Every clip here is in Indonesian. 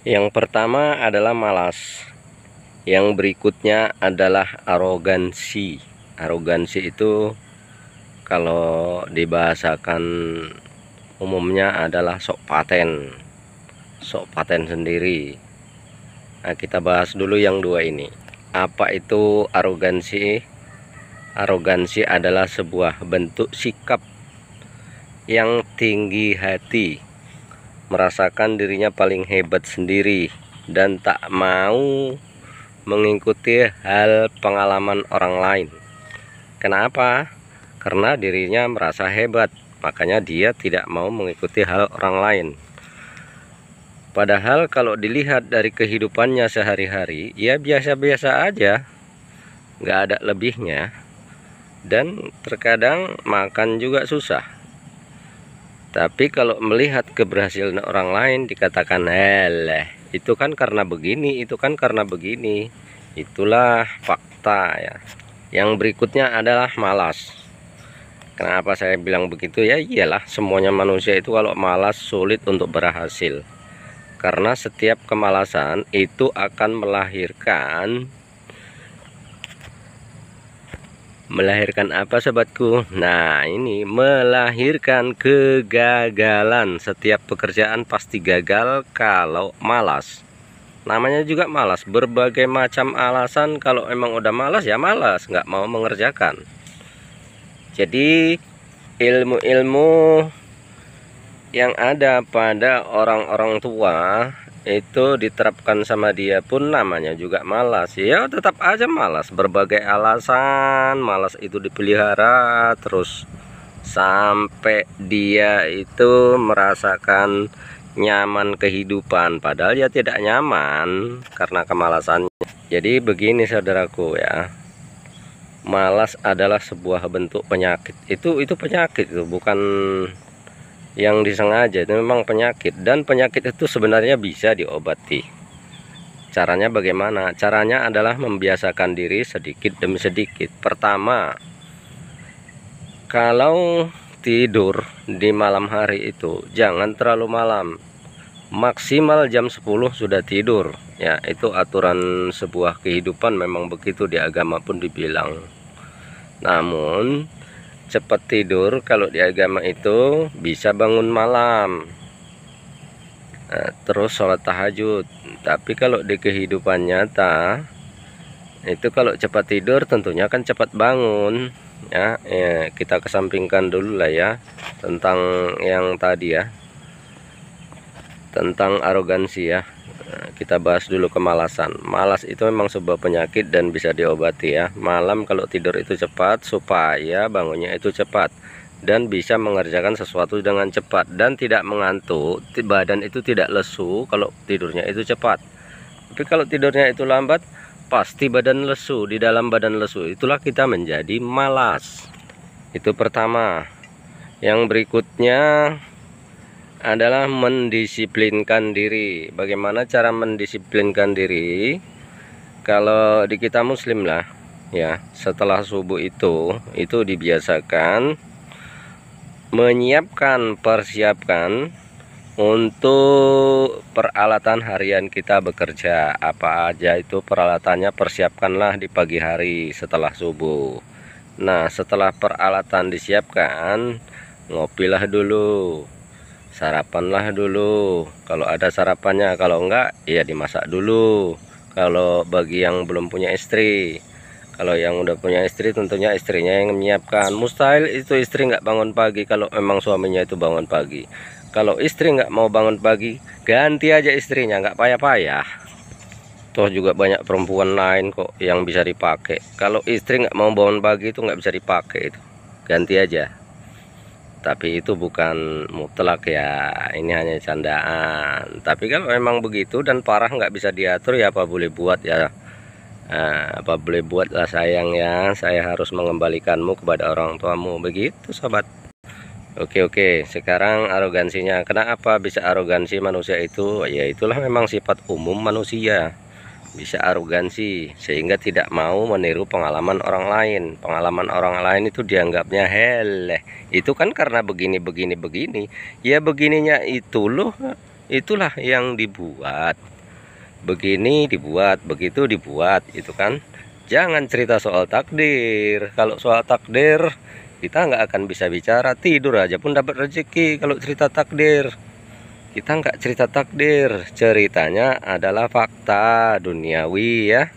Yang pertama adalah malas. Yang berikutnya adalah arogansi. Arogansi itu kalau dibahasakan umumnya adalah sok paten sendiri. Nah, kita bahas dulu yang dua ini. Apa itu arogansi? Arogansi adalah sebuah bentuk sikap yang tinggi hati, merasakan dirinya paling hebat sendiri dan tak mau mengikuti hal pengalaman orang lain. Kenapa? Karena dirinya merasa hebat, makanya dia tidak mau mengikuti hal orang lain. Padahal kalau dilihat dari kehidupannya sehari-hari, ya biasa-biasa aja, nggak ada lebihnya. Dan terkadang makan juga susah. Tapi kalau melihat keberhasilan orang lain dikatakan, itu kan karena begini, itu kan karena begini. Itulah fakta ya. Yang berikutnya adalah malas. Kenapa saya bilang begitu? Ya iyalah, semuanya manusia itu kalau malas sulit untuk berhasil. Karena setiap kemalasan itu akan melahirkan apa sobatku? Nah, ini melahirkan kegagalan. Setiap pekerjaan pasti gagal kalau malas. Namanya juga malas, berbagai macam alasan. Kalau emang udah malas ya malas, nggak mau mengerjakan. Jadi ilmu-ilmu yang ada pada orang-orang tua itu diterapkan sama dia pun namanya juga malas. Ya tetap aja malas, berbagai alasan. Malas itu dipelihara terus sampai dia itu merasakan nyaman kehidupan, padahal ya tidak nyaman karena kemalasannya. Jadi begini saudaraku ya, malas adalah sebuah bentuk penyakit. Itu penyakit, itu bukan yang disengaja, itu memang penyakit. Dan penyakit itu sebenarnya bisa diobati. Caranya bagaimana? Caranya adalah membiasakan diri sedikit demi sedikit. Pertama, kalau tidur di malam hari itu jangan terlalu malam. Maksimal jam 10 sudah tidur. Ya, itu aturan sebuah kehidupan, memang begitu, di agama pun dibilang. Namun cepat tidur kalau di agama itu bisa bangun malam, terus sholat tahajud. Tapi kalau di kehidupan nyata itu kalau cepat tidur tentunya kan cepat bangun ya. Kita kesampingkan dulu lah ya tentang yang tadi ya, tentang arogansi ya. Kita bahas dulu kemalasan. Malas itu memang sebuah penyakit dan bisa diobati ya. Malam kalau tidur itu cepat supaya bangunnya itu cepat dan bisa mengerjakan sesuatu dengan cepat dan tidak mengantuk. Badan itu tidak lesu kalau tidurnya itu cepat. Tapi kalau tidurnya itu lambat, pasti badan lesu. Di dalam badan lesu itulah kita menjadi malas. Itu pertama. Yang berikutnya adalah mendisiplinkan diri. Bagaimana cara mendisiplinkan diri? Kalau di kita muslim lah ya, setelah subuh itu dibiasakan persiapkan untuk peralatan harian kita bekerja. Apa aja itu peralatannya, persiapkanlah di pagi hari setelah subuh. Nah, setelah peralatan disiapkan, ngopilah dulu, sarapanlah dulu kalau ada sarapannya. Kalau enggak ya dimasak dulu. Kalau bagi yang belum punya istri, kalau yang udah punya istri tentunya istrinya yang menyiapkan. Mustahil itu istri nggak bangun pagi kalau memang suaminya itu bangun pagi. Kalau istri nggak mau bangun pagi, ganti aja istrinya, nggak payah-payah. Toh juga banyak perempuan lain kok yang bisa dipakai. Kalau istri nggak mau bangun pagi itu nggak bisa dipakai, itu ganti aja. Tapi itu bukan mutlak ya, ini hanya candaan. Tapi kalau memang begitu dan parah nggak bisa diatur ya apa boleh buat ya. Apa boleh buat lah sayang ya, saya harus mengembalikanmu kepada orang tuamu. Begitu sobat. Oke, sekarang arogansinya. Kenapa bisa arogansi manusia itu? Ya itulah memang sifat umum manusia, bisa arogansi sehingga tidak mau meniru pengalaman orang lain. Pengalaman orang lain itu dianggapnya itu kan karena begini. Ya begininya itu loh, itulah yang dibuat. begini dibuat, begitu dibuat, itu kan. Jangan cerita soal takdir. Kalau soal takdir kita nggak akan bisa bicara, tidur aja pun dapat rezeki. Kalau cerita takdir, kita nggak cerita takdir, ceritanya adalah fakta duniawi ya.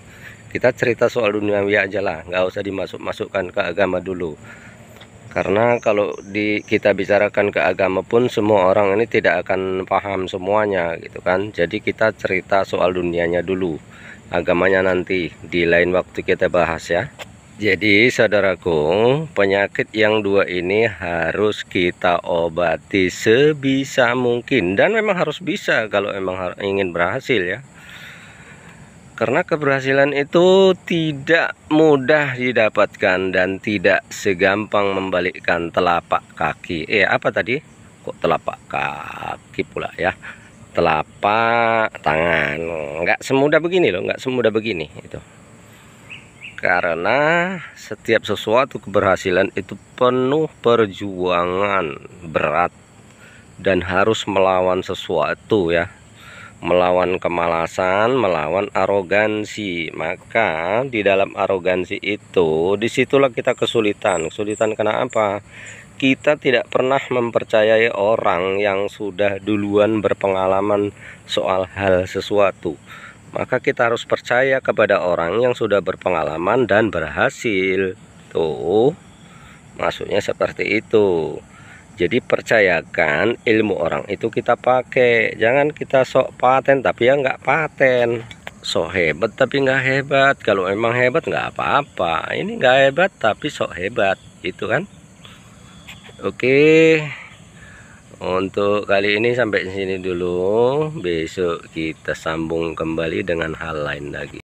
Kita cerita soal duniawi aja lah, nggak usah dimasukkan ke agama dulu. Karena kalau kita bicarakan ke agama pun semua orang ini tidak akan paham semuanya gitu kan. Jadi kita cerita soal dunianya dulu, agamanya nanti di lain waktu kita bahas ya. Jadi saudaraku, penyakit yang dua ini harus kita obati sebisa mungkin, dan memang harus bisa kalau memang ingin berhasil ya. Karena keberhasilan itu tidak mudah didapatkan dan tidak segampang membalikkan telapak kaki. Apa tadi? Kok telapak kaki pula ya? Telapak tangan. Nggak semudah begini loh, nggak semudah begini itu. Karena setiap sesuatu keberhasilan itu penuh perjuangan berat dan harus melawan sesuatu ya. Melawan kemalasan, melawan arogansi. Maka di dalam arogansi itu, disitulah kita kesulitan. Kesulitan kenapa? Kita tidak pernah mempercayai orang yang sudah duluan berpengalaman soal hal sesuatu. Maka kita harus percaya kepada orang yang sudah berpengalaman dan berhasil. Tuh, maksudnya seperti itu. Jadi percayakan ilmu orang itu kita pakai. Jangan kita sok paten tapi ya nggak paten. Sok hebat tapi nggak hebat. Kalau emang hebat nggak apa-apa. Ini nggak hebat tapi sok hebat, gitu kan. Oke, untuk kali ini sampai sini dulu. Besok kita sambung kembali dengan hal lain lagi.